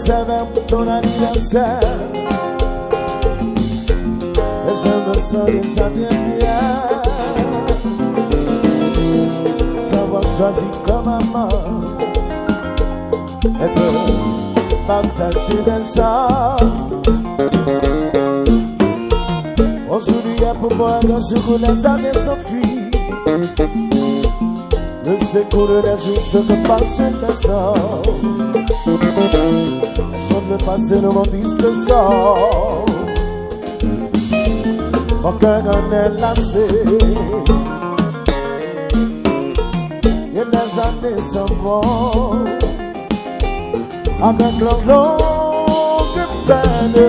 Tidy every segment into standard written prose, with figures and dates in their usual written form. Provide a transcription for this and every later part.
savais pour ton anniversaire. Et je me sens déjà bien bien. T'avoir choisi comme amante et de partager des âmes. Aujourd'hui, pour moi, quand je roule les années s'enfuient. Le secours des jours se repasse les heures. Sans le passé, le monde se sort. Mon cœur en est lassé. Et les années s'en vont avec leur longue peine.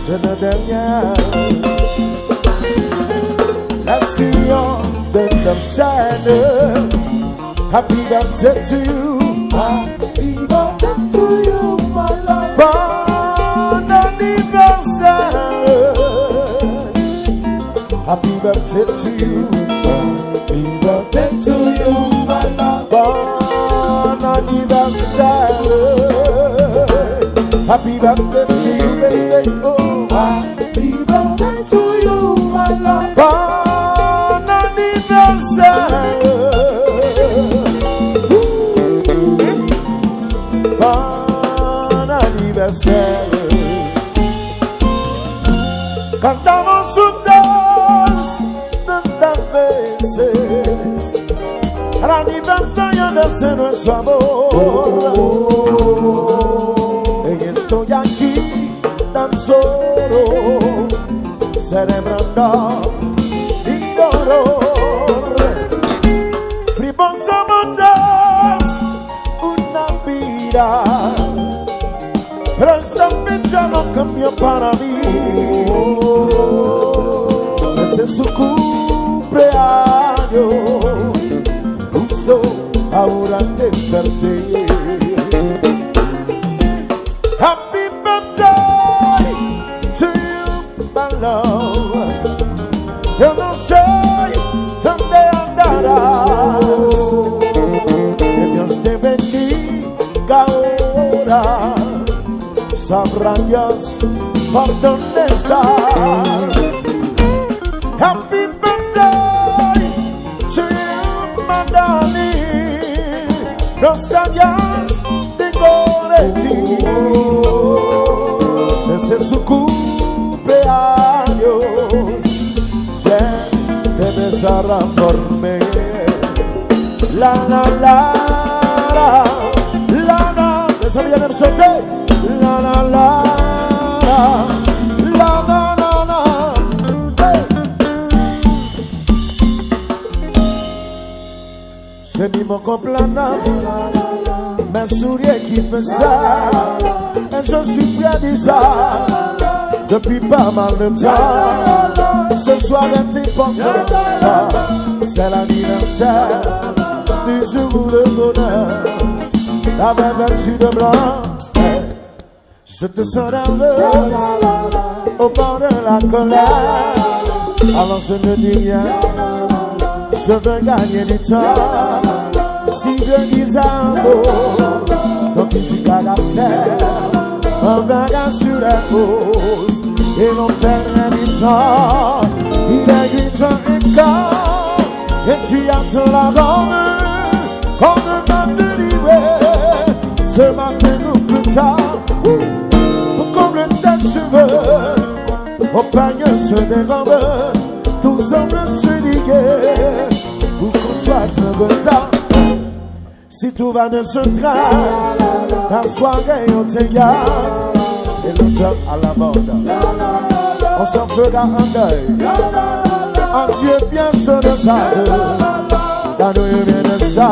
Je ne dis rien. La sillon de notre scène. Happy birthday to you. Happy birthday to you, my love. Bon anniversaire. Happy birthday to you. Happy birthday to you, my love. Bon anniversaire. Happy birthday to you, baby. Oh, happy birthday to you, my love. Bon anniversaire. Bon anniversaire. Cantamos juntos de veces al aniversario de nuestro amor. Y estoy aquí tan solo, celebrando mi dolor. Fribos somos dos, una vida, pero esta fecha no cambió para mí. Ese es su cumpleaños, justo ahora te perdí. Happy birthday to you, my love. Yo no sé dónde andarás. Que Dios te bendiga ahora. Sabrán Dios por dónde estás. Happy birthday to you, my darling. Nostalgias tengo de ti. Ese es su cumpleaños. Ven, te besarán por mí. La la la la la la. Esa vida de sote. La la la la la la la. C'est mi mon compleanno, mes souliers qui fait ça, et je suis prêt à dire ça depuis pas mal de temps. Ce soir est important, c'est l'anniversaire du jour de bonheur. Avec vêtu de blanc, je te sens nerveuse au bord de la colère. Alors je ne dis rien. Je veux gagner du temps. Si je dis un mot, donc physique à la terre, un bagage sur la pose, et l'on perd rien du temps. Il est 8h15, et tu attends la robe, qu'on ne va te livrer. Ce matin ou plus tard, pour combler tes cheveux, au panier se dérobe, tout semble se liguer. Pour qu'on soit un retard, si tout va de ce train, la soirée au théâtre et le job à la mode, on s'en fera un deuil. Un Dieu bien se descend, la nuit vient de ça.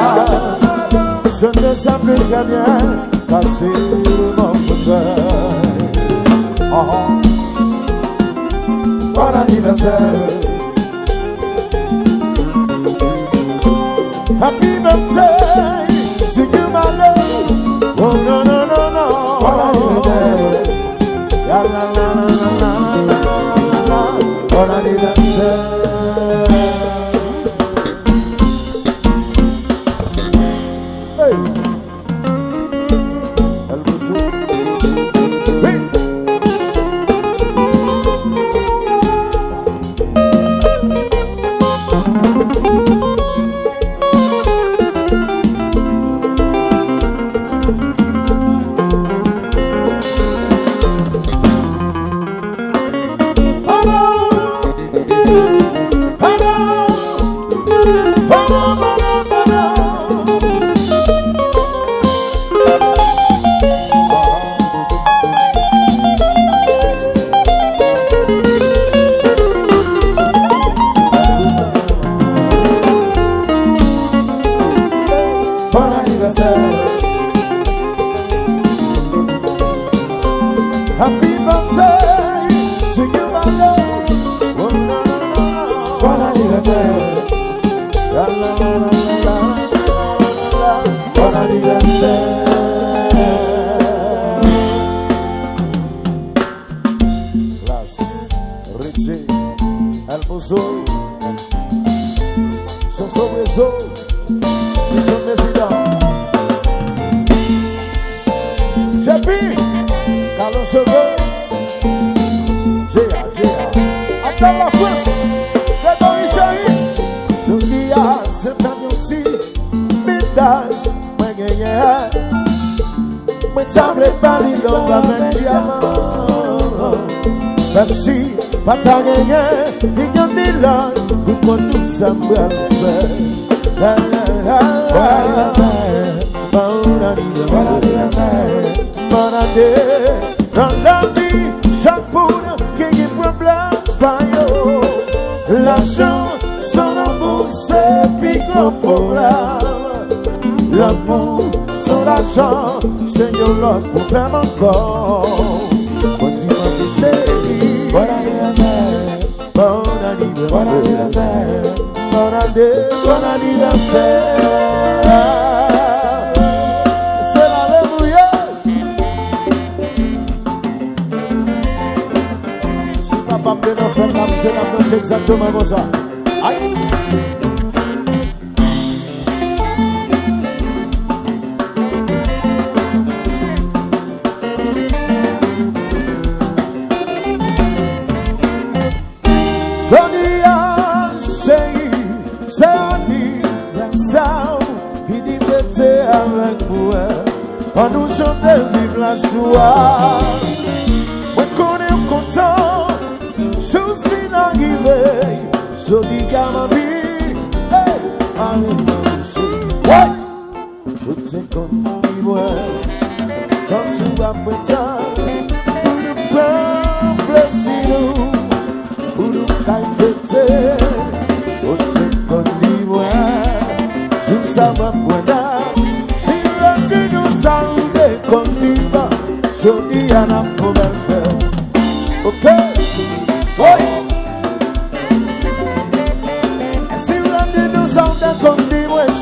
Je ne sais plus très bien passer mon fauteuil. Oh, bon anniversaire. Happy birthday to you, my love. Oh no no no no. Bon anniversaire. La la la la la la la la. Bon anniversaire. Hey. El Bozo, son sobreso, ils sont décidants. Chapi, Carlos Cheveux, attends la France, de Borisari, Sonia, c'est un outil, médaille, moi gagné, moi t'avais parlé dans la même diamant, même si, pas ta gagné, il y a des langues, pour nous ça me fait. Bon anniversaire, bonne année, dans la vie, chaque poudre qui a des problèmes, pas yo. L'argent, son amour, c'est plus grand problème. L'amour, son argent, c'est un autre problème encore. Continue à chérie, bon anniversaire, bon anniversaire, bon année, bon anniversaire. C'est exactement comme ça. Aïe. Sonia, c'est anniversaire. Il dit que t'es avec moi. On nous chante vive la joie. Moi qu'on est content. Jodi Gamabi, hey, alléluia, tout est comme moi, sans souba pétard, pour nous prendre plaisir, pour nous cailler, tout est comme moi, je ne sais pas pourquoi, si l'on nous a oublié comme tu vas, jodi à la province, ok, oui.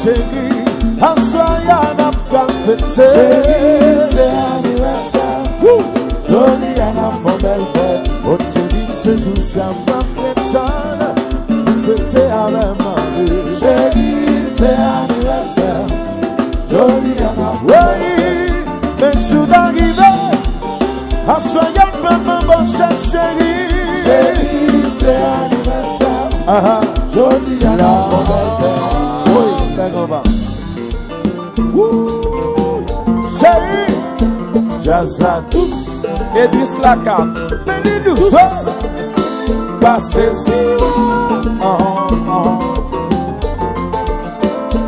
Chérie, à soi y'a n'a pas fêté. Chérie, c'est anniversaire. Jolie y'a n'a pas belle fête. Oh, chérie, c'est juste ça va prétendre. Fêter avec ma vie. Chérie, c'est anniversaire. Jolie y'a n'a pas belle fête. Oui, mais sous d'arriver. À soi y'a pas ma bonne chérie. Chérie, c'est anniversaire. Jolie y'a n'a pas belle fête. Chérie, jazz la douce, Edis la carte, Béni douce, passez si,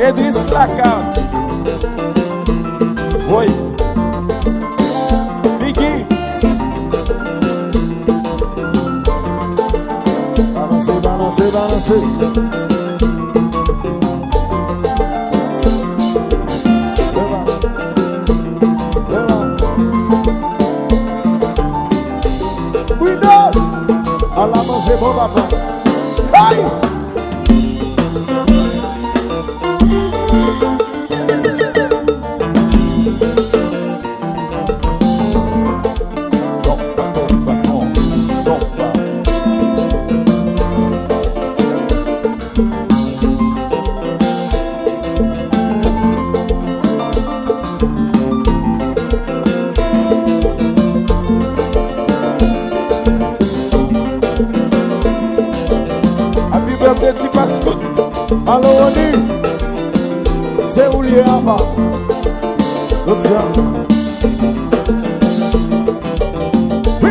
Edis la carte, oui, Biggie, balancez, balancez, balancez. À la manger, bon papa. Aïe! Alors on dit, c'est où il y a bas. L'autre ça. Oui.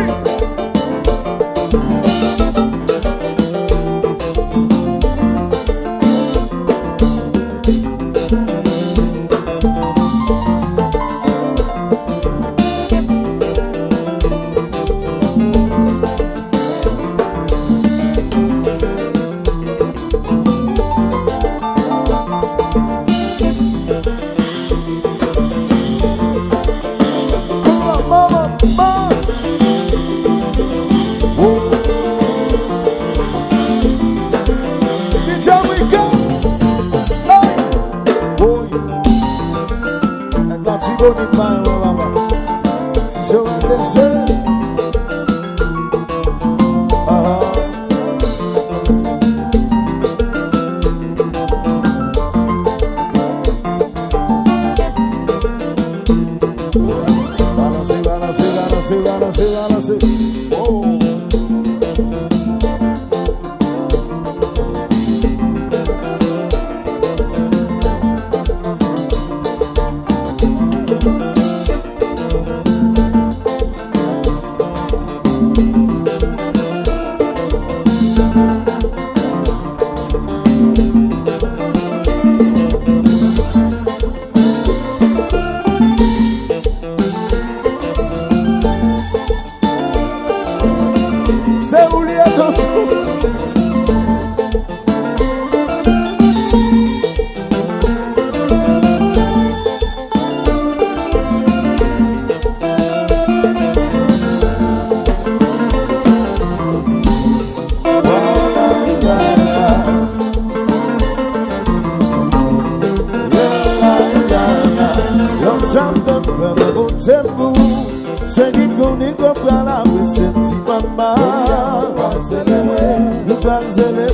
bal célébrer.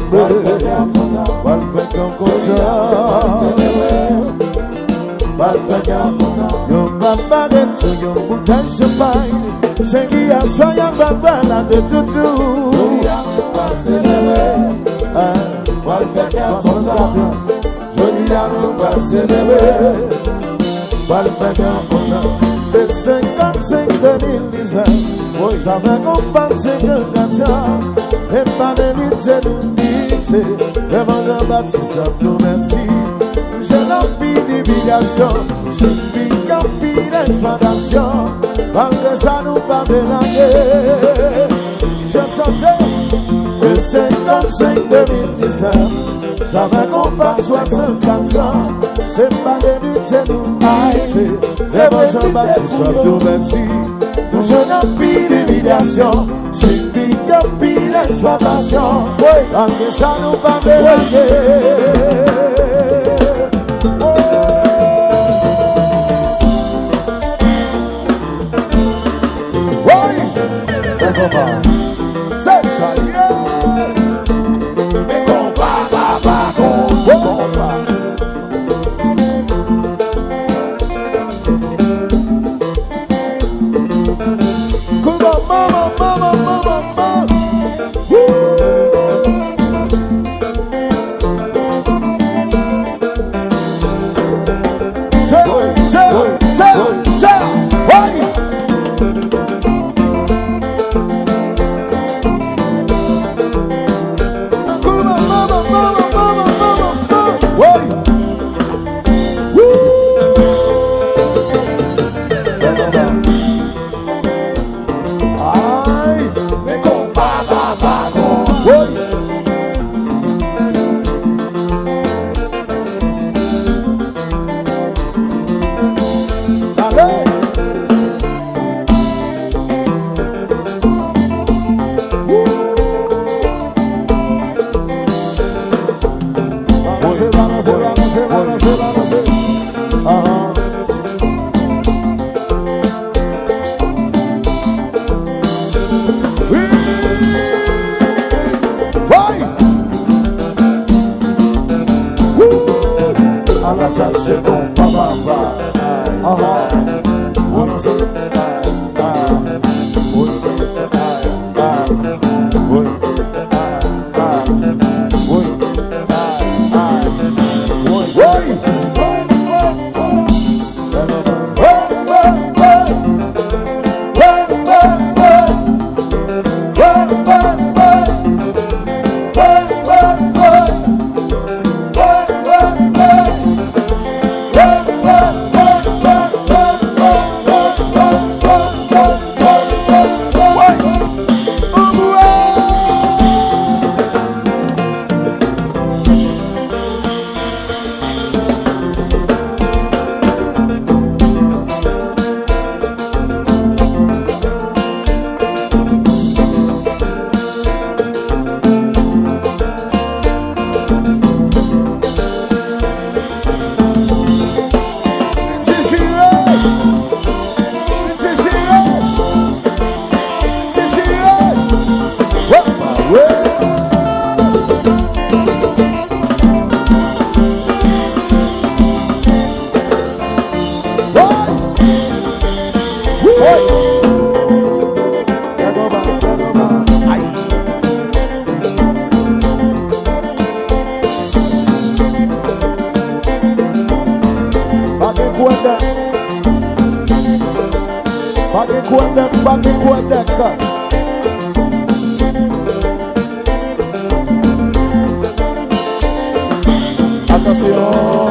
Bal fait qu'un concert. Bal fait qu'un concert. Yon baguette, yon bouteille champagne. C'est qui a soigné la de toutou. Bal célébrer. Bal fait qu'un concert. Joli à nous bal célébrer. Bal fait qu'un concert. Le 55 2019. Ça va compenser que Gatia et pas de lutte d'unité. Le monde baptiste, nous merci. C'est l'empire d'humiliation, c'est une empire d'exploitation. Malgré ça, nous parle de la guerre. J'ai chanté le 55 2019. Ça va compenser 64 ans. C'est pas de lutte d'unité. C'est mon baptiste, nous merci. Nous sommes un pays d'humiliation, c'est une pays d'exploitation. Quand ça nous va mélanger. Oui, c'est ça, mais combat. Attention.